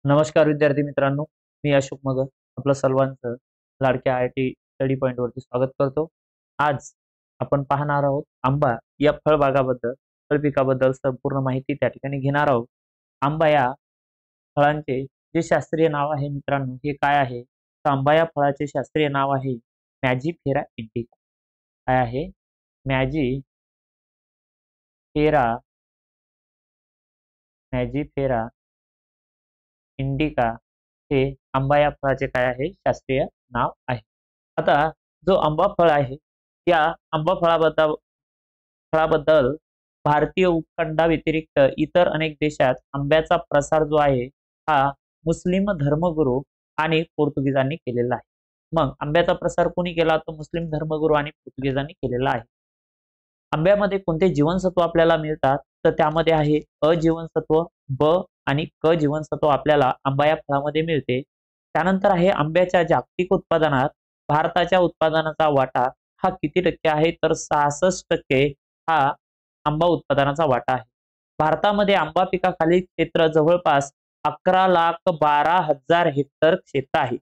नमस्कार विद्यार्थी मित्रांनो, मी अशोक मगर आपलं सर्वांचं लाडक्या IIT स्टडी पॉइंट वरती स्वागत करतो। आज आपण पाहणार आहोत आंबा या फळबागाबद्दल, फळपिकाबद्दल संपूर्ण माहिती त्या ठिकाणी घेणार आहोत। आंबा या फळांचे जे शास्त्रीय नाव आहे मित्रांनो हे काय आहे? तर आंबा या फळाचे शास्त्रीय नाव आहे मॅजिफेरा इंडिका। काय आहे? मॅजिफेरा मॅजिफेरा इंडिका हे आंबा या फळाचे काय आहे? शास्त्रीय नाव आहे। आता जो आंबा फळ आहे या आंबा फळाबद्दल भारतीय उपखंडाव्यतिरिक्त इतर अनेक देशात आंब्याचा प्रसार जो आहे हा मुस्लिम धर्मगुरू आणि पोर्तुगीजांनी केलेला आहे। मग आंब्याचा प्रसार कोणी केला? तर मुस्लिम धर्मगुरू आणि पोर्तुगीजांनी केलेला आहे। आंब्यामध्ये कोणते जीवनसत्व आपल्याला मिळतात? तर त्यामध्ये आहे अ जीवनसत्व, ब आणि क जीवनसत्व आपल्याला आंबा या फळामध्ये मिळते। त्यानंतर आहे आंब्याच्या जागतिक उत्पादनात भारताच्या उत्पादनाचा वाटा हा किती टक्के आहे? तर 66% हा आंबा उत्पादनाचा वाटा आहे। भारतामध्ये आंबा पिकाखाली क्षेत्र जवळपास 11,12,000 हेक्टर क्षेत्र आहे।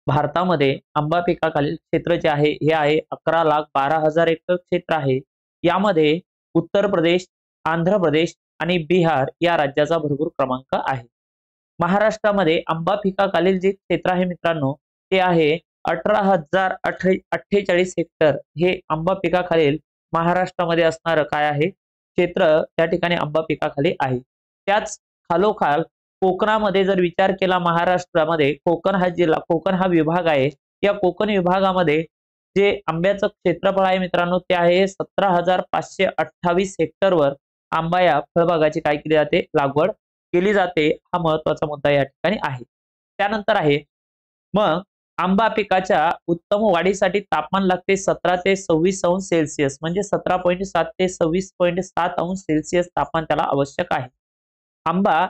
भारतामध्ये आंबा पिकाखालील क्षेत्र जे आहे हे आहे 11,12,000 हेक्टर क्षेत्र आहे। यामध्ये उत्तर प्रदेश, आंध्र प्रदेश आणि बिहार या राज्याचा भरपूर क्रमांक आहे। महाराष्ट्रामध्ये आंबा पिकाखालील जे क्षेत्र आहे मित्रांनो ते आहे 18,048 हेक्टर हे आंबा पिकाखालील महाराष्ट्रामध्ये असणारं काय आहे? क्षेत्र त्या ठिकाणी आंबा पिकाखाली आहे। त्याच खालोखाल कोकणामध्ये जर विचार केला महाराष्ट्रामध्ये कोकण हा विभाग आहे। या कोकण विभागामध्ये जे आंब्याचं क्षेत्रफळ आहे मित्रांनो ते आहे 17,528 हेक्टरवर आंबा या फळबागाची काय केली जाते? लागवड केली जाते। हा महत्त्वाचा मुद्दा या ठिकाणी आहे। त्यानंतर आहे मग आंबा पिकाच्या उत्तम वाढीसाठी तापमान लागते 17 ते 26 अंश सेल्सिअस म्हणजे 17.7 ते 26.7 अंश सेल्सिअस तापमान त्याला आवश्यक आहे। आंबा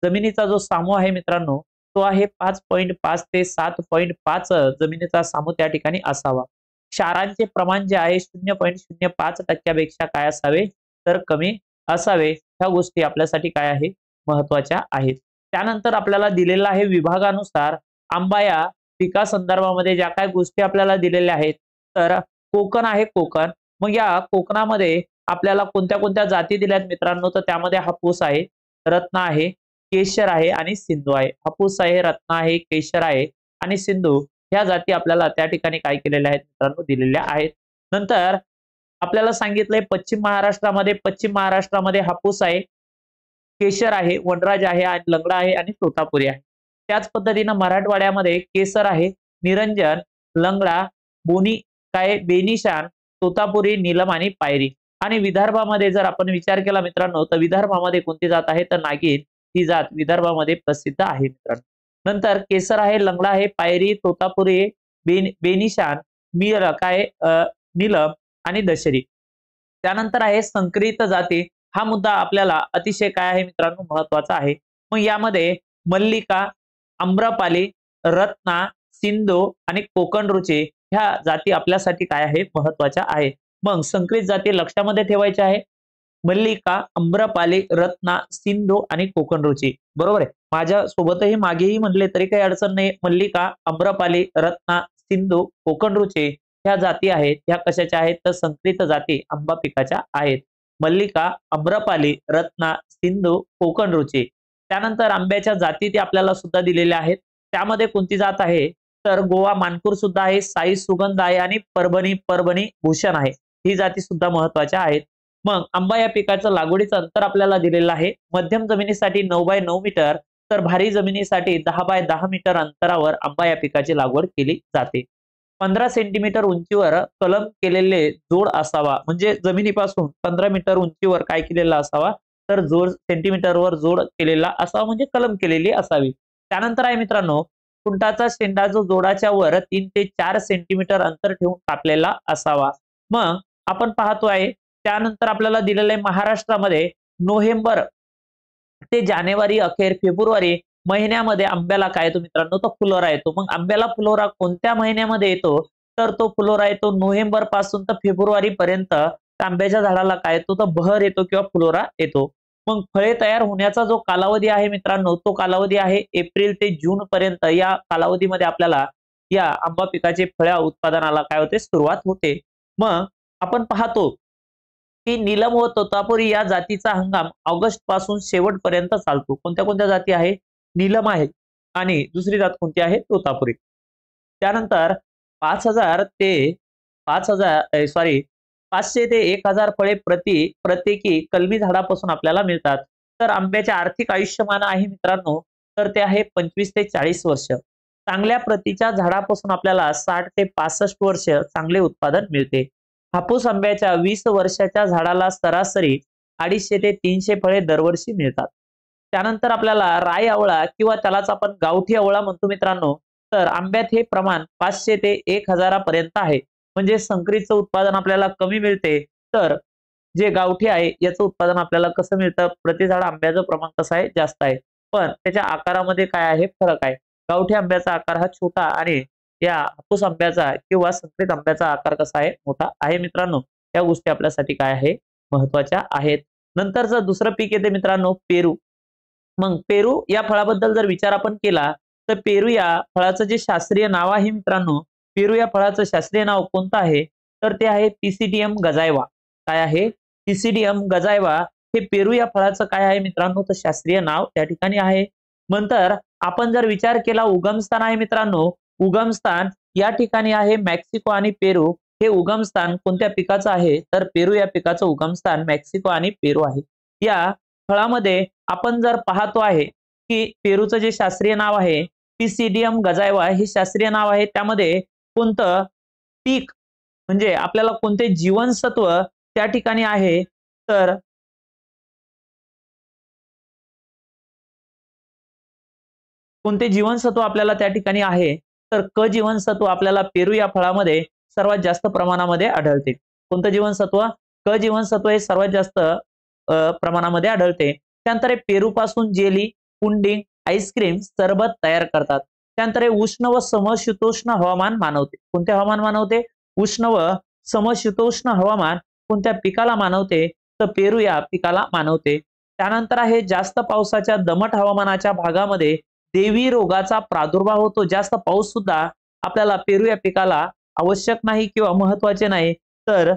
जमिनीचा जो सामू आहे मित्रांनो तो आहे 5.5 ते 7.5 जमिनीचा सामू त्या ठिकाणी असावा। क्षारांचे प्रमाण जे आहे 0.05% पेक्षा काय असावे? तर कमी असावे। ह्या गोष्टी आपल्यासाठी काय आहे? महत्त्वाच्या आहेत। त्यानंतर आपल्याला दिलेला आहे विभागानुसार आंबा या पिका संदर्भामध्ये ज्या काही गोष्टी आपल्याला दिलेल्या आहेत तर कोकण आहे कोकण। मग या कोकणामध्ये आपल्याला कोणत्या कोणत्या जाती दिल्यात मित्रांनो? तर त्यामध्ये हापूस आहे, रत्न आहे, केशर आहे आणि सिंधू आहे। हापूस आहे, रत्न आहे, केशर आहे आणि सिंधू ह्या जाती आपल्याला त्या ठिकाणी काय केलेल्या आहेत मित्रांनो? दिलेल्या आहेत। नंतर आपल्याला सांगितलंय पश्चिम महाराष्ट्रामध्ये हापूस आहे, केशर आहे, वनराज आहे आणि लंगडा आहे आणि तोतापुरी आहे। त्याच पद्धतीने मराठवाड्यामध्ये केसर आहे, निरंजन, लंगडा, बोनी काय बेनिशान, तोतापुरी, नीलम आणि पायरी। आणि विदर्भामध्ये जर आपण विचार केला मित्रांनो तर विदर्भामध्ये कोणती जात आहे? तर नागिन ही जात विदर्भामध्ये प्रसिद्ध आहे मित्रांनो। नंतर केसर आहे, लंगडा आहे, पायरी, तोतापुरी, बेनिशान, नीलम आणि दशरी। त्यानंतर आहे संकरित जाती। हा मुद्दा आपल्याला अतिशय काय आहे मित्रांनो? महत्त्वाचा आहे। मग यामध्ये मल्लिका, आम्रपाली, रत्ना, सिंधू आणि कोकण रुची ह्या जाती आपल्यासाठी काय आहे? महत्त्वाच्या आहेत। मग संकरित जाती लक्षामध्ये ठेवायच्या आहे मल्लिका, आम्रपाली, रत्ना, सिंधू आणि कोकण रुची। बरोबर आहे। माझ्या सोबतही मागेही म्हटले तरी काही अडचण नाही। मल्लिका, आम्रपाली, रत्ना, सिंधू, कोकण रुची ह्या जाती आहेत ह्या कशाच्या आहेत? तर संकरित जाती आंबा पिकाच्या आहेत। मल्लिका, आम्रपाली, रत्ना, सिंधू, कोकण रुची। त्यानंतर आंब्याच्या जाती ते आपल्याला सुद्धा दिलेल्या आहेत। त्यामध्ये कोणती जात आहे? तर गोवा मानपूर सुद्धा आहे, साई सुगंध आहे आणि परभणी भूषण आहे। ही जाती सुद्धा महत्त्वाच्या आहेत। मग आंबा या पिकाचं लागवडीचं अंतर आपल्याला दिलेलं आहे। मध्यम जमिनीसाठी 9 बाय 9 मीटर तर भारी जमिनीसाठी 10 बाय 10 मीटर अंतरावर आंबा या पिकाची लागवड केली जाते। 15 सेंटीमीटर उंचीवर कलम केलेले जोड असावा म्हणजे जमिनीपासून 15 मीटर उंचीवर काय केलेला असावा? तर सेंटीमीटरवर जोड केलेला असावा म्हणजे कलम केलेली असावी। त्यानंतर आहे मित्रांनो खुंटाचा शेंडा जो जोडाच्या वर 3 ते 4 सेंटीमीटर अंतर ठेवून कापलेला असावा। मग आपण पाहतोय त्यानंतर आपल्याला दिलेलं आहे महाराष्ट्रामध्ये नोव्हेंबर ते जानेवारी अखेर फेब्रुवारी महिन्यामध्ये आंब्याला काय येतो मित्रांनो? तो फुलोरा येतो। मग आंब्याला फुलोरा कोणत्या महिन्यामध्ये येतो? तर तो फुलोरा येतो नोव्हेंबर पासून तर फेब्रुवारी पर्यंत आंब्याच्या झाडाला काय येतो? तर बहर येतो किंवा फुलोरा येतो। मग फळे तयार होण्याचा जो कालावधी आहे मित्रांनो, तो कालावधी आहे एप्रिल ते जून पर्यंत. या कालावधीमध्ये आपल्याला या आंबा पिकाचे फळ उत्पादनाला काय होते, सुरुवात होते. मग आपण पाहतो की नीलम व तोतापुरी या जातीचा हंगाम ऑगस्ट पासून शेवटपर्यंत चालतो. कोणत्या कोणत्या जाती आहे? नीलम आहे आणि दुसरी जात कोणती आहे? तोतापुरी. त्यानंतर 5000 ते 500 ते 1000 फळे प्रत्येकी कलमी झाडापासून आपल्याला मिळतात. तर आंब्याचे आर्थिक आयुष्यमान आहे मित्रांनो, तर ते आहे 25 ते 40 वर्ष. चांगल्या प्रतीच्या झाडापासून आपल्याला 60 ते 65 वर्ष चांगले उत्पादन मिळते. हापूस आंब्याच्या 20 वर्षाच्या झाडाला सरासरी 250 ते 300 फळे दरवर्षी मिळतात. त्यानंतर आपल्याला राय आवळा किंवा त्यालाच आपण गावठी आवळा म्हणतो मित्रांनो, तर आंब्यात हे प्रमाण 500 ते 1000 पर्यंत आहे. म्हणजे संकरितचं उत्पादन आपल्याला कमी मिळते, तर जे गावठी आहे याचं उत्पादन आपल्याला कसं मिळतं, प्रति झाड आंब्याचं प्रमाण कसं आहे, जास्त आहे. पण त्याच्या आकारामध्ये काय आहे, फरक आहे. गावठी आंब्याचा आकार हा छोटा आणि या हापूस आंब्याचा किंवा संकरित आंब्याचा आकार कसा आहे, मोठा आहे मित्रांनो. या गोष्टी आपल्यासाठी काय आहे, महत्वाच्या आहेत. नंतरचं दुसरं पीक येते मित्रांनो, पेरू. मग पेरू या फळाबद्दल जर विचार आपण केला, तर पेरू या फळाचं जे शास्त्रीय नाव आहे मित्रांनो, पेरू या फळाचं शास्त्रीय नाव कोणतं आहे, तर ते आहे पिसिडियम गजायवा. काय आहे? पिसिडियम गजायवा हे पेरू या फळाचं काय आहे मित्रांनो, तर शास्त्रीय नाव त्या ठिकाणी आहे. नंतर आपण जर विचार केला, उगमस्थान आहे मित्रांनो, उगमस्थान या ठिकाणी आहे मेक्सिको आणि पेरू. हे उगमस्थान कोणत्या पिकाचं आहे, तर पेरू या पिकाचं उगमस्थान मेक्सिको आणि पेरू आहे. या फळामध्ये आपण जर पाहतो आहे की पेरूचं जे शास्त्रीय नाव आहे पिसिडियम गजायवा हे शास्त्रीय नाव आहे, त्यामध्ये कोणतं पीक म्हणजे आपल्याला कोणते जीवनसत्व त्या ठिकाणी आहे, तर कोणते जीवनसत्व आपल्याला त्या ठिकाणी आहे, तर क जीवनसत्व आपल्याला पेरू या फळामध्ये सर्वात जास्त प्रमाणामध्ये आढळते. कोणतं जीवनसत्व? क जीवनसत्व हे सर्वात जास्त प्रमाणामध्ये आढळते. त्यानंतर पेरूपासून जेली, पुडिंग, आईस्क्रीम, सरबत तयार करतात. त्यानंतर उष्ण व समशीतोष्ण हवामान मानवते. कोणते हवामान मानवते? उष्ण व समशीतोष्ण हवामान कोणत्या पिकाला मानवते, तर पेरू या पिकाला मानवते. त्यानंतर आहे जास्त पावसाच्या दमट हवामानाच्या भागामध्ये देवी रोगाचा प्रादुर्भाव होतो. जास्त पाऊस सुद्धा आपल्याला पेरू या पिकाला आवश्यक नाही किंवा महत्वाचे नाही. तर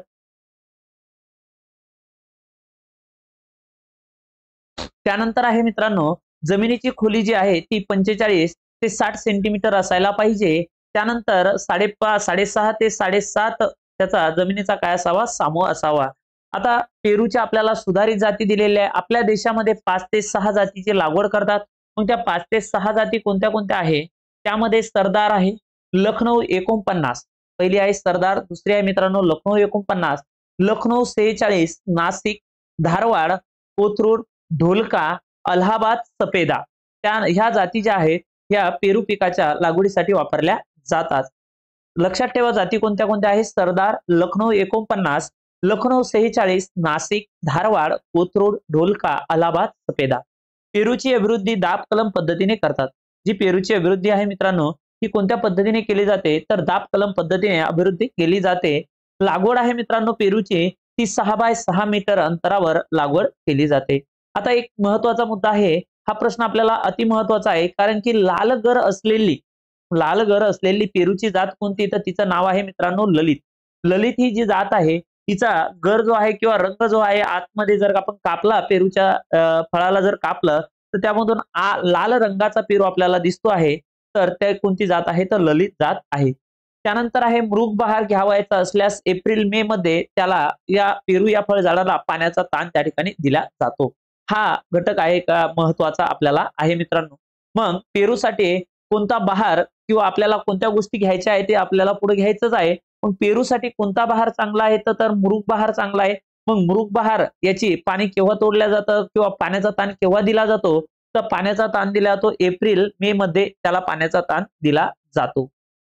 त्यानंतर आहे मित्रांनो, जमिनीची खोली जी आहे ती 45 ते 60 सेंटीमीटर असायला पाहिजे. त्यानंतर 6.5 ते 7.5 त्याचा जमिनीचा काय असावा, सामो असावा. आता पेरूच्या आपल्याला सुधारित जाती दिलेल्या आहे. आपल्या देशामध्ये 5 ते 6 जातीची लागवड करतात. मग त्या 5 ते 6 जाती कोणत्या कोणत्या आहे, त्यामध्ये सरदार आहे, लखनौ 49 पहिली आहे सरदार, दुसरी आहे मित्रांनो लखनौ 49, लखनौ 46, नाशिक, धारवाड, कोथरूड, ढोलका, अलाहाबाद, सफेदा. ह्या जाती ज्या आहेत ह्या पेरू पिकाच्या लागवडीसाठी वापरल्या जातात. लक्षात ठेवा जाती कोणत्या कोणत्या आहेत, सरदार, लखनौ 49, लखनौ 46, नाशिक, धारवाड, कोथरूड, ढोलका, अलाहाबाद, सफेदा. पेरूची अभिवृद्धी दाब कलम पद्धतीने करतात. जी पेरूची अभिवृद्धी आहे मित्रांनो ही कोणत्या पद्धतीने केली जाते, तर दाब कलम पद्धतीने अभिवृद्धी केली जाते. लागवड आहे मित्रांनो पेरूची ती 6 बाय 6 मीटर अंतरावर लागवड केली जाते. आता एक महत्वाचा मुद्दा आहे, हा प्रश्न आपल्याला अति महत्वाचा आहे, कारण की लाल गर असलेली पेरूची जात कोणती, तर तिचं नाव आहे मित्रांनो ललित. ललित ही जी जात आहे तिचा गर जो आहे किंवा रंग जो आहे आतमध्ये जर आपण कापला पेरूच्या फळाला जर कापलं तर त्यामधून लाल रंगाचा पेरू आपल्याला दिसतो आहे, तर त्या कोणती जात आहे, तर ललित जात आहे. त्यानंतर आहे मृग बहार घ्यावायचा असल्यास एप्रिल मे मध्ये त्याला या पेरू या फळ झाडाला पाण्याचा ताण त्या ठिकाणी दिला जातो. हा घटक आहे का महत्वाचा आपल्याला आहे मित्रांनो. मग पेरूसाठी कोणता बहार किंवा आपल्याला कोणत्या गोष्टी घ्यायच्या आहे ते आपल्याला पुढे घ्यायचंच आहे. मग पेरूसाठी कोणता बहार चांगला आहे, तर मृग बहार चांगला आहे. मग मृग बहार याची पाणी केव्हा तोडल्या जातं किंवा पाण्याचा ताण केव्हा दिला जातो, तर पाण्याचा ताण दिला जातो एप्रिल मे मध्ये त्याला पाण्याचा ताण दिला जातो.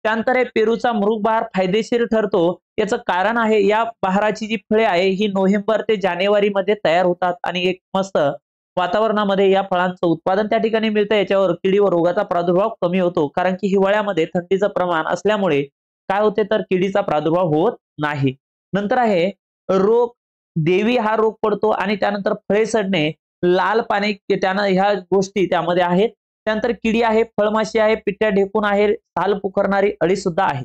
त्यानंतर पेरूचा मृग बहार फायदेशीर ठरतो. याचं कारण आहे या बहाराची जी फळे आहे ही नोव्हेंबर ते जानेवारी मध्ये तयार होतात आणि एक मस्त वातावरणामध्ये या फळांचं उत्पादन त्या ठिकाणी मिळतं. याच्यावर किडी व रोगाचा प्रादुर्भाव कमी होतो, कारण की हिवाळ्यामध्ये थंडीचं प्रमाण असल्यामुळे काय होते, तर किडीचा प्रादुर्भाव होत नाही. नंतर आहे रोग, देवी हा रोग पडतो आणि त्यानंतर फळे सडणे. लाल पाने त्यानं ह्या गोष्टी त्यामध्ये आहेत. त्यानंतर किडी आहे, फळमाशी आहे, पिट्या ढेकून आहे, साल पुकरणारी अळी सुद्धा आहे.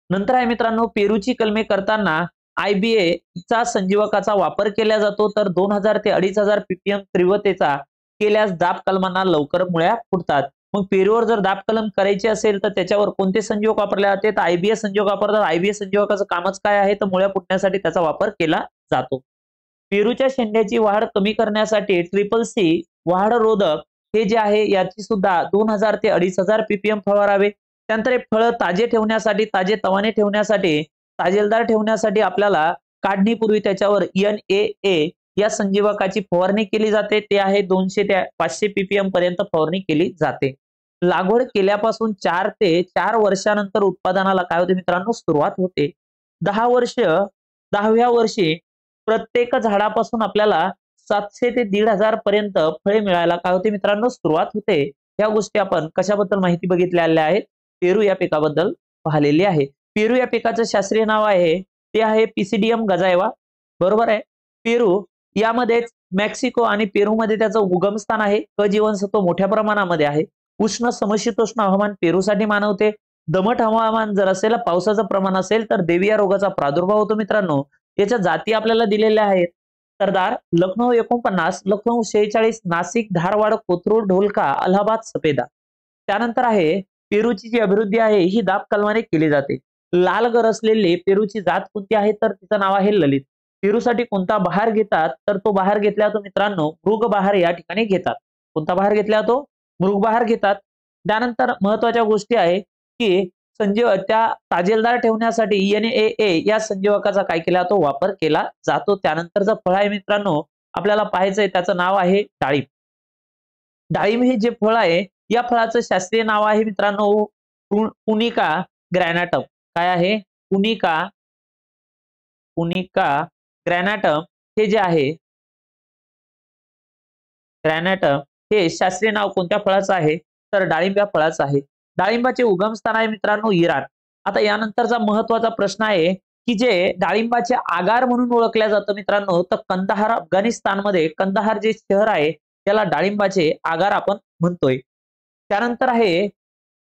नंतर आहे मित्रांनो, पेरूची कलमे करताना IBA चा संजीवकाचा वापर केला जातो, तर 2000 ते 2500 ppm तीव्रतेचा केल्यास दाब कलमांना लवकर मुळ्या फुटतात. मग पेरूवर जर दाब कलम करायची असेल तर त्याच्यावर कोणते संजीवक वापरले जाते? तर IBA संजीवक वापरतात. IBA संजीवकाचं कामच काय आहे? तर मुळ्या फुटण्यासाठी त्याचा वापर केला जातो. पेरूच्या शेंड्याची वाढ कमी करण्यासाठी CCC वाढरोधक हे जे आहे याची सुद्धा 2000 ते 2500 ppm फवारावे. त्यानंतर हे फळं ताजे ठेवण्यासाठी, ताजे तवाने ठेवण्यासाठी, ताजेलदार ठेवण्यासाठी आपल्याला काढणीपूर्वी त्याच्यावर NAA या संजीवकाची फवारणी केली जाते. ते आहे 200 ते 500 ppm पर्यंत फवारणी केली जाते. लागवड केल्यापासून 4 ते 4 वर्षानंतर उत्पादनाला काय होते मित्रांनो? सुरुवात होते. 10व्या वर्षी प्रत्येक झाडापासून आपल्याला 700 ते 1500 पर्यंत फळे मिळायला काय होते मित्रांनो? सुरुवात होते. या गोष्टी आपण कशाबद्दल माहिती बघितलेल्या आहेत? पेरू या पिकाबद्दल पाहिलेली आहे. पेरू या पिकाचं शास्त्रीय नाव आहे ते आहे पिसिडियम गजाएवा. बरोबर आहे. पेरू यामध्येच मेक्सिको आणि पेरूमध्ये त्याचं उगमस्थान आहे. क जीवनसत्व मोठ्या प्रमाणामध्ये आहे. उष्ण समशीतोष्ण हवामान पेरूसाठी मानवते. दमट हवामान जर असेल, पावसाचं प्रमाण असेल तर देवी या रोगाचा प्रादुर्भाव होतो मित्रांनो. याच्या जाती आपल्याला दिलेल्या आहेत. सरदार, लखनौ 49, लखनौ 46, नाशिक, धारवाड, कोथरूड, ढोलका, अलाहाबाद, सफेदा. त्यानंतर आहे पेरूची जी अभिवृद्धी आहे ही दाब कलमाने केली जाते. लाल गर असलेली पेरूची जात कोणती आहे? तर तिचं नाव आहे ललित. पेरूसाठी कोणता बहार घेतात? तर तो बहार घेतला जातो मित्रांनो मृग बहार या ठिकाणी घेतात. कोणता बहार घेतला जातो? मृग बहार घेतात. त्यानंतर महत्वाच्या गोष्टी आहे की त्या ताजेलदार ठेवण्यासाठी NAA या संजीवकाचा काय केला जातो? वापर केला जातो. त्यानंतरचं फळ आहे मित्रांनो आपल्याला पाहायचंय, त्याचं नाव आहे डाळिंब. डाळिंब हे जे फळ आहे या फळाचं शास्त्रीय नाव आहे मित्रांनो पुनिका ग्रॅनाटम. काय आहे? पुनिका ग्रॅनाटम हे जे आहे ग्रॅनाटम हे शास्त्रीय नाव कोणत्या फळाचं आहे? तर डाळिंब या फळाचं आहे. डाळिंबाचे उगमस्थान आहे मित्रांनो इराण. आता यानंतरचा महत्वाचा प्रश्न आहे की जे डाळिंबाचे आगार म्हणून ओळखल्या जातं मित्रांनो, तर कंदाहार अफगाणिस्तानमध्ये कंदाहार जे शहर आहे त्याला डाळिंबाचे आगार आपण म्हणतोय. त्यानंतर आहे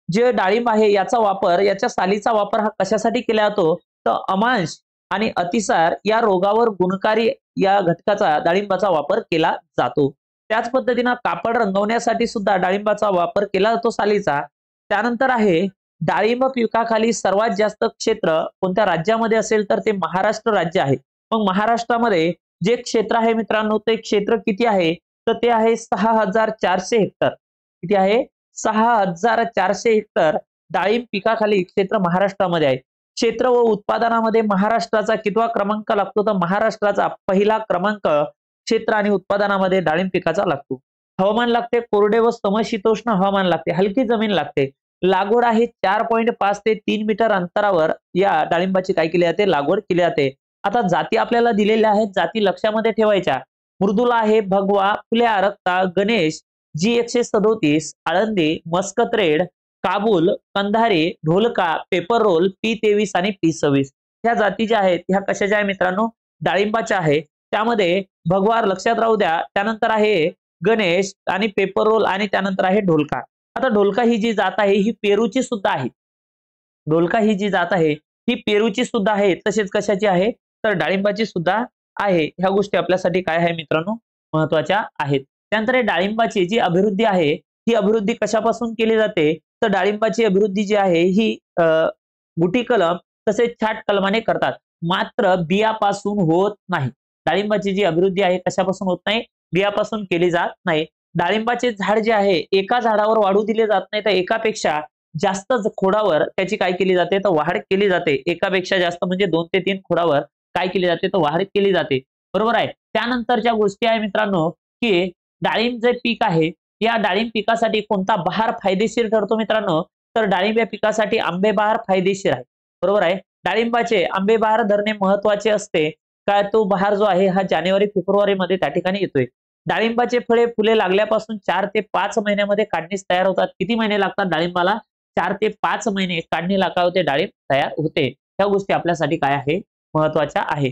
जे डाळिंब आहे याचा वापर, याच्या सालीचा वापर हा कशासाठी केला जातो? तर अमांश आणि अतिसार या रोगावर गुणकारी या घटकाचा डाळिंबाचा वापर केला जातो. त्याच पद्धतीनं कापड रंगवण्यासाठी सुद्धा डाळिंबाचा वापर केला जातो सालीचा. त्यानंतर आहे डाळिंब पिकाखाली सर्वात जास्त क्षेत्र कोणत्या राज्यामध्ये असेल तर ते महाराष्ट्र राज्य आहे. मग महाराष्ट्रामध्ये जे क्षेत्र आहे मित्रांनो ते क्षेत्र किती आहे? तर ते आहे 6400 हेक्टर. किती आहे? 6400 हेक्टर डाळिंब पिकाखाली क्षेत्र महाराष्ट्रामध्ये आहे. क्षेत्र व उत्पादनामध्ये महाराष्ट्राचा कितवा क्रमांक लागतो? तर महाराष्ट्राचा पहिला क्रमांक क्षेत्र आणि उत्पादनामध्ये डाळिंब पिकाचा लागतो. हवामान लागते कोरडे व समशीतोष्ण हवामान लागते. हलकी जमीन लागते. लागवड आहे 4.5 ते 3 मीटर अंतरावर या डाळिंबाची काय केली जाते? लागवड केली जाते. आता जाती आपल्याला दिलेल्या आहेत. जाती लक्षामध्ये ठेवायच्या. मृदुला आहे, Bhagwa, Phule Arakta, Ganesh, G137, Alandi, Muscat red, Kabul, Kandhari, Dholka, paper roll, P23 आणि P26 ह्या जाती ज्या आहेत ह्या कशाच्या आहे मित्रांनो? डाळिंबाच्या आहे. त्यामध्ये भगवा लक्षात राहू द्या. त्यानंतर आहे गणेश आणि पेपर रोल आणि त्यानंतर आहे ढोलका. आता ढोलका ही जी जात आहे ही पेरूची सुद्धा आहे. ढोलका ही जी जात आहे ही पेरूची सुद्धा आहे. तसेच कशाची आहे? तर डाळिंबाची सुद्धा आहे. ह्या गोष्टी आपल्यासाठी काय आहे मित्रांनो? महत्वाच्या आहेत. त्यानंतर डाळिंबाची जी अभिवृद्धी आहे ही अभिवृद्धी कशापासून केली जाते? तर डाळिंबाची अभिवृद्धी जी आहे ही गुटी कलम तसेच छाट कलमाने करतात. मात्र बियापासून होत नाही. डाळिंबाची जी अभिवृद्धी आहे कशापासून होत नाही? बियापासून केली जात नाही. डाळिंबाचे झाड जे आहे एका झाडावर वाढू दिले जात नाही, तर एकापेक्षा जास्त खोडावर त्याची काय केली जाते? तर वाढ केली जाते. एकापेक्षा जास्त म्हणजे 2 ते 3 खोडावर काय केली जाते? तर वाढ केली जाते. बरोबर आहे. त्यानंतरच्या गोष्टी आहे मित्रांनो की डाळिंब जे पीक आहे या डाळिंब पिकासाठी कोणता बहार फायदेशीर ठरतो मित्रांनो? तर डाळिंब या पिकासाठी आंबे बहार फायदेशीर आहे. बरोबर आहे. डाळिंबाचे आंबे बहार धरणे महत्वाचे असते. काय तो बहार जो आहे हा जानेवारी फेब्रुवारी मध्ये त्या ठिकाणी येतोय. डाळिंबाचे फुले लागल्यापासून 4 ते 5 महिन्यामध्ये काढणीस तयार होतात. किती महिने लागतात डाळिंबाला? 4 ते 5 महिने काढणीला काय होते? डाळिंब तयार होते. ह्या गोष्टी आपल्यासाठी काय आहे? महत्वाच्या आहे.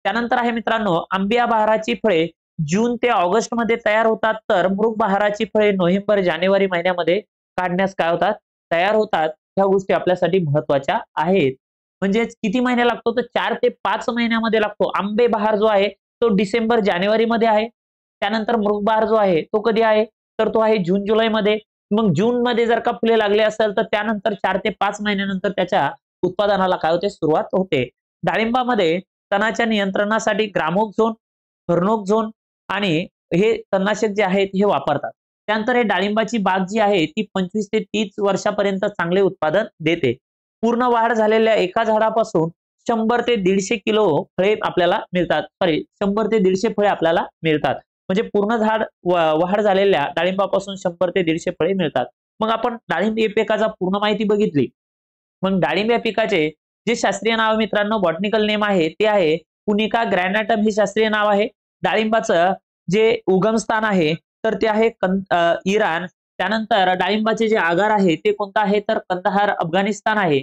त्यानंतर आहे मित्रांनो आंबिया बहाराची फळे जून ते ऑगस्ट मध्ये तयार होतात, तर मृग बहाराची फळे नोव्हेंबर जानेवारी महिन्यामध्ये काढण्यास काय होतात, तयार होतात. ह्या गोष्टी आपल्यासाठी महत्वाच्या आहेत. म्हणजेच किती महिने लागतो, तर 4 ते 5 महिन्यामध्ये लागतो. आंबे बहार जो आहे तो डिसेंबर जानेवारी मध्ये आहे. त्यानंतर मृग बहार जो आहे तो कधी आहे, तर तो आहे जून जुलै मध्ये. मग जून मध्ये जर का फुले लागले असेल तर त्यानंतर 4 ते 5 महिन्यानंतर त्याच्या उत्पादनाला काय होते, सुरुवात होते. डाळिंबामध्ये तणाच्या नियंत्रणासाठी ग्रामोक्झोन, फर्नोक्झोन आणि हे तणनाशक जे आहेत हे वापरतात. त्यानंतर हे डाळिंबाची बाग जी आहे ती 25 ते 30 वर्षापर्यंत चांगले उत्पादन देते. पूर्ण वाढ झालेल्या एका झाडापासून 100 ते 150 किलो फळे आपल्याला मिळतात. सॉरी, 100 ते 150 फळे आपल्याला मिळतात. म्हणजे पूर्ण झाड वाढ झालेल्या डाळिंबापासून 100 ते 150 फळे मिळतात. मग आपण डाळिंब या पिकाचा पूर्ण माहिती बघितली. मग डाळिंब या पिकाचे जे शास्त्रीय नाव मित्रांनो, बॉटनिकल नेम आहे ते आहे पुनिका ग्रॅनाटम, हे शास्त्रीय नाव आहे. डाळिंबाचं जे उगमस्थान आहे तर ते आहे इराण. त्यानंतर डाळिंबाचे जे आगार आहे ते कोणतं आहे, तर कंदाहार, अफगाणिस्तान आहे.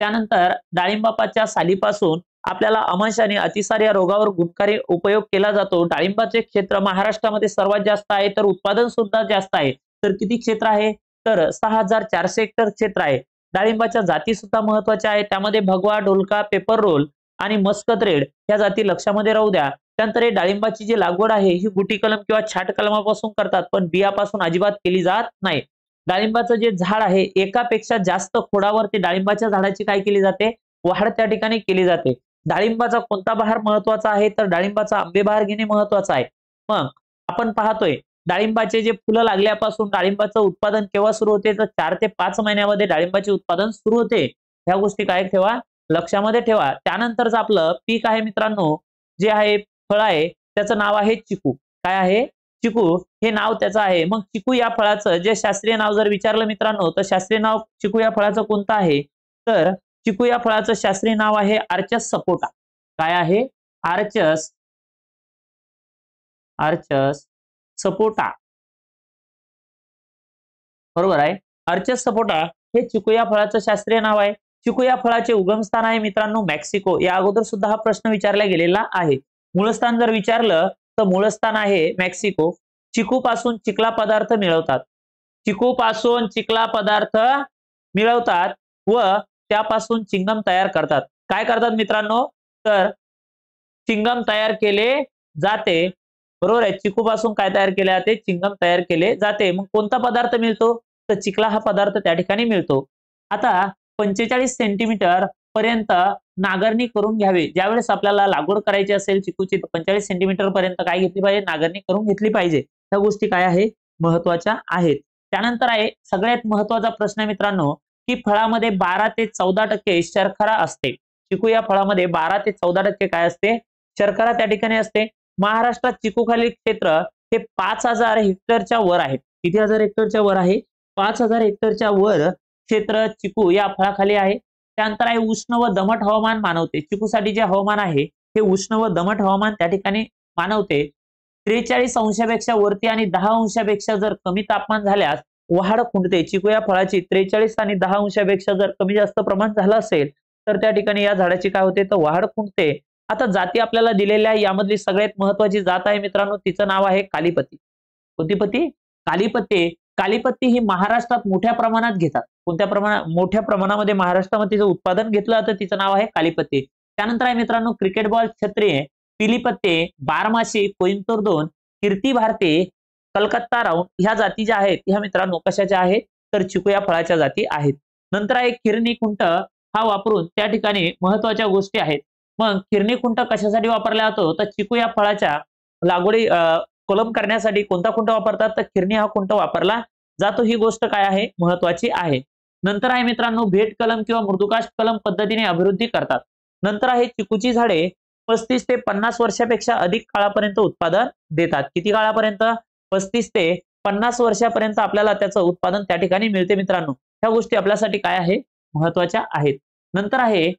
त्यानंतर डाळिंबाच्या सालीपासून आपल्याला अमांश आणि अतिसार या रोगावर गुणकारी उपयोग केला जातो. डाळिंबाचे क्षेत्र महाराष्ट्रामध्ये सर्वात जास्त आहे, तर उत्पादन सुद्धा जास्त आहे. तर किती क्षेत्र आहे, तर 6400 हेक्टर क्षेत्र आहे. डाळिंबाच्या जाती सुद्धा महत्वाच्या आहेत. त्यामध्ये भगवा, ढोलका, पेपर रोल आणि मस्कत रेड या जाती लक्षामध्ये राहू द्या. त्यानंतर हे डाळिंबाची जी लागवड आहे ही गुटी कलम किंवा छाट कलमापासून करतात, पण बियापासून अजिबात केली जात नाही. डाळिंबाचं जे झाड आहे एकापेक्षा जास्त खोडावर ते डाळिंबाच्या झाडाची काय केली जाते, वाढ त्या ठिकाणी केली जाते. डाळिंबाचा कोणता बहार महत्वाचा आहे, तर डाळिंबाचा आंबे बहार घेणे महत्वाचा आहे. मग आपण पाहतोय डाळिंबाचे जे फुलं लागल्यापासून डाळिंबाचं उत्पादन केव्हा सुरू होते, तर 4 ते 5 महिन्यामध्ये डाळिंबाचे उत्पादन सुरू होते. ह्या गोष्टी काय ठेवा, लक्षामध्ये ठेवा. त्यानंतरच आपलं पीक आहे मित्रांनो, जे आहे फळ आहे त्याचं नाव आहे चिकू. काय आहे, चिकू हे नाव त्याचं आहे. मग चिकू या फळाचं जे शास्त्रीय नाव जर विचारलं मित्रांनो, तर शास्त्रीय नाव चिकू या फळाचं कोणतं आहे, तर चिकू या फळाचं शास्त्रीय नाव आहे आर्चस सपोटा. काय आहे, आर्चस आर्चस सपोटा. बरोबर आहे. आर्चस सपोटा हे चिकू या फळाचं शास्त्रीय नाव आहे. चिकू या फळाचे उगमस्थान आहे मित्रांनो मेक्सिको. या अगोदर सुद्धा हा प्रश्न विचारला गेलेला आहे. मूळस्थान जर विचारलं तर मूळस्थान आहे मेक्सिको. चिकू पासून चिकला पदार्थ मिळवतात. चिकू पासून चिकला पदार्थ मिळवतात व त्यापासून चिंगम तयार करतात. काय करतात मित्रांनो, तर चिंगम तयार केले जाते. बरोबर आहे. चिकू पासून काय तयार केले जाते, चिंगम तयार केले जाते. मग कोणता पदार्थ मिळतो, तर चिकला हा पदार्थ त्या ठिकाणी मिळतो. आता 45 सेंटीमीटर पर्यंत नांगरणी करून घ्यावी. ज्यावेळेस आपल्याला लागवड करायची असेल चिकूची, 45 सेंटीमीटर पर्यंत काय घेतली पाहिजे, नांगरणी करून घेतली पाहिजे. ह्या गोष्टी काय आहे, महत्वाच्या आहेत. त्यानंतर आहे सगळ्यात महत्वाचा प्रश्न मित्रांनो, की फळामध्ये 12 ते 14% शर्करा असते. चिकू या फळामध्ये 12 ते 14% काय असते, शर्करा त्या ठिकाणी असते. महाराष्ट्रात चिकू खालील क्षेत्र हे 5000 हेक्टरच्या वर आहे. किती हजार हेक्टरच्या वर आहे, 5000 हेक्टरच्या वर क्षेत्र चिकू या फळाखाली आहे. त्यानंतर आहे उष्ण व दमट हवामान मानवते. चिकूसाठी जे हवामान आहे हे उष्ण व दमट हवामान त्या ठिकाणी मानवते. 43 अंशापेक्षा वरती आणि 10 अंशापेक्षा जर कमी तापमान झाल्यास वाढ खुंटते. चिकू या फळाची 43 आणि 10 अंशापेक्षा जर कमी जास्त प्रमाण झालं असेल तर त्या ठिकाणी या झाडाची काय होते, तर वाढ खुंटते. आता जाती आपल्याला दिलेल्या आहे. यामधली सगळ्यात महत्वाची जात आहे मित्रांनो, तिचं नाव आहे कालीपती. कोणती पती, कालीपती. कालीपत्ती ही महाराष्ट्रात मोठ्या प्रमाणात घेतात. कोणत्या प्रमाणात, मोठ्या प्रमाणामध्ये महाराष्ट्रामध्ये तिचं उत्पादन घेतलं जातं, तिचं नाव आहे कालीपत्ती. त्यानंतर आहे मित्रांनो क्रिकेट बॉल क्षत्रिय, पिलीपत्ते, बारमाशी, कोइंबतूर 2, कीर्ती भारती, कलकत्ता राऊंड ह्या जाती ज्या आहेत ह्या मित्रांनो कशाच्या आहेत, तर चिकू या फळाच्या जाती आहेत. नंतर आहे किरणी खुंट. हा वापरून त्या ठिकाणी महत्वाच्या गोष्टी आहेत. मग किरणी खुंट कशासाठी वापरला जातो, तर चिकू या फळाच्या लागवडी कलम करण्यासाठी कोणता खुंट वापरतात, तर किरणी हा खुंट वापरला जातो. ही गोष्ट काय आहे, महत्वाची आहे. नंतर आहे मित्रांनो भेट कलम किंवा मृदुकाष्ठ कलम पद्धतीने अभिवृद्धी करतात. नंतर आहे चिकूची झाडे 35 ते 50 वर्षापेक्षा अधिक काळापर्यंत उत्पादन देतात. किती काळापर्यंत, 35 ते 50 वर्षापर्यंत आपल्याला त्याचं उत्पादन त्या ठिकाणी मिळते मित्रांनो. ह्या गोष्टी आपल्यासाठी काय आहे, महत्वाच्या आहेत. नंतर आहे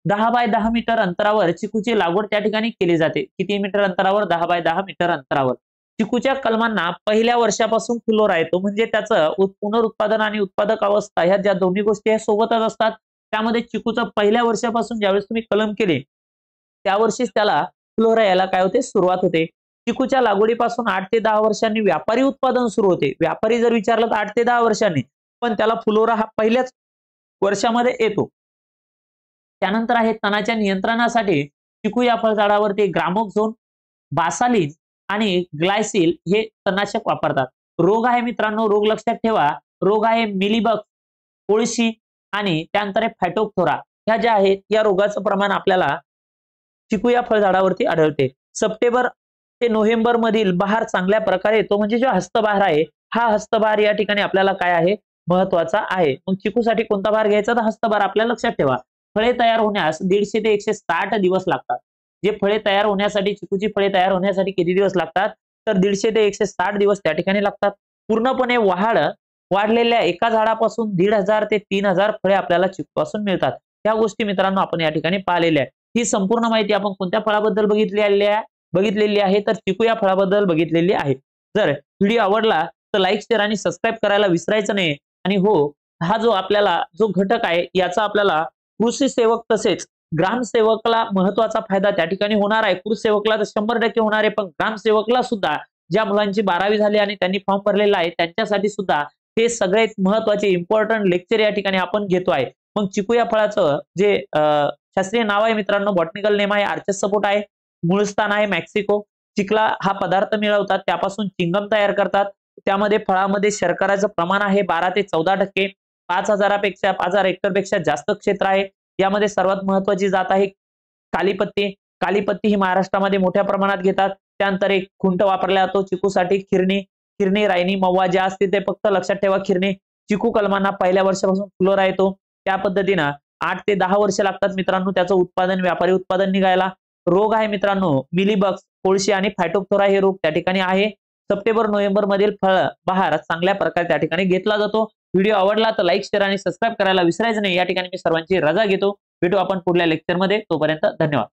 10 बाय 10 मीटर अंतरावर चिकूची लागवड त्या ठिकाणी केली जाते. किती मीटर अंतरावर, 10 बाय 10 मीटर अंतरावर. चिकूच्या कलमांना पहिल्या वर्षापासून फुलोरा येतो. म्हणजे त्याचं पुनरुत्पादन आणि उत्पादक अवस्था ह्या ज्या दोन्ही गोष्टी आहेत सोबतच असतात. त्यामध्ये चिकूचं पहिल्या वर्षापासून ज्यावेळेस तुम्ही कलम केले त्या वर्षीच त्याला फुलोरा यायला काय होते, सुरुवात होते. चिकूच्या लागवडीपासून 8 ते 10 वर्षांनी व्यापारी उत्पादन सुरू होते. व्यापारी जर विचारलं तर 8 ते 10 वर्षांनी, पण त्याला फुलोरा हा पहिल्याच वर्षामध्ये येतो. त्यानंतर आहे तणाच्या नियंत्रणासाठी चिकू या फळझाडावरती ग्रामोक्झोन, बासालिन आणि ग्लायसिल हे तणनाशक वापरतात. रोग आहे मित्रांनो, रोग लक्षात ठेवा. रोग आहे मिलीबग, कोळशी आणि त्यानंतर फायटोप्थोरा. ह्या ज्या आहेत या रोगाचं प्रमाण आपल्याला चिकू या फळझाडावरती आढळते. सप्टेंबर ते नोव्हेंबर मधील बहार चांगल्या प्रकारे येतो, म्हणजे जो हस्तबहार आहे हा हस्तबहार या ठिकाणी आपल्याला काय आहे महत्वाचा आहे. मग चिकूसाठी कोणता बहार घ्यायचा तर हस्तबहार आपल्याला लक्षात ठेवा. फळे तयार होण्यास 150 ते 160 दिवस लागतात. जे फळे तयार होण्यासाठी, चिकूची फळे तयार होण्यासाठी किती दिवस लागतात तर 150 ते 160 दिवस त्या ठिकाणी लागतात. पूर्णपणे वाढलेल्या एका झाडापासून 1500 ते 3000 फळे आपल्याला चिकूपासून मिळतात. ह्या गोष्टी मित्रांनो आपण या ठिकाणी पाहिलेल्या आहेत. ही संपूर्ण माहिती आपण कोणत्या फळाबद्दल बघितलेली आहे तर चिकू या फळाबद्दल बघितलेली आहे. जर व्हिडिओ आवडला तर लाईक, शेअर आणि सबस्क्राईब करायला विसरायचं नाही. आणि हो, हा जो आपल्याला जो घटक आहे याचा आपल्याला कृषी सेवक तसेच ग्रामसेवकला महत्वाचा फायदा त्या ठिकाणी होणार आहे. कृषी सेवकला तर 100% होणार आहे, पण ग्रामसेवकला सुद्धा ज्या मुलांची 12वी झाली आणि त्यांनी फॉर्म भरलेला आहे त्यांच्यासाठी सुद्धा हे सगळ्यात महत्वाचे इम्पॉर्टंट लेक्चर या ठिकाणी आपण घेतो आहे. मग चिकू या फळाचं जे शास्त्रीय नाव आहे मित्रांनो, बॉटनिकल नेम आहे आर्चस सपोर्ट आहे, मूळ स्थान आहे मेक्सिको. चिखला हा पदार्थ मिळवतात, त्यापासून चिंगम तयार करतात. त्यामध्ये फळामध्ये शर्कराचं प्रमाण आहे 12 ते 14%. 5000 हेक्टरपेक्षा जास्त क्षेत्र आहे. यामध्ये सर्वात महत्वाची जात आहे कालीपत्ती. कालीपत्ती ही महाराष्ट्रामध्ये मोठ्या प्रमाणात घेतात. त्यानंतर एक खुंट वापरला जातो चिकूसाठी, खिरणी, रायनी, मव्वा ज्या असतील ते फक्त लक्षात ठेवा. खिरणी चिकू कलमांना पहिल्या वर्षापासून फुलोरा येतो. त्या पद्धतीनं 8 ते 10 वर्ष लागतात मित्रांनो त्याचं उत्पादन, व्यापारी उत्पादन निघायला. रोग आहे मित्रांनो मिलीबग्स, कोळशी आणि फायटोप्थोरा हे रोग त्या ठिकाणी आहे. सप्टेंबर नोव्हेंबर मधील फळ बहार चांगल्या प्रकारे त्या ठिकाणी घेतला जातो. व्हिडिओ आवडला तर लाईक, शेअर आणि सबस्क्राईब करायला विसरायचं नाही. या ठिकाणी मी सर्वांची रजा घेतो. भेटू आपण पुढल्या लेक्चरमध्ये. तोपर्यंत धन्यवाद.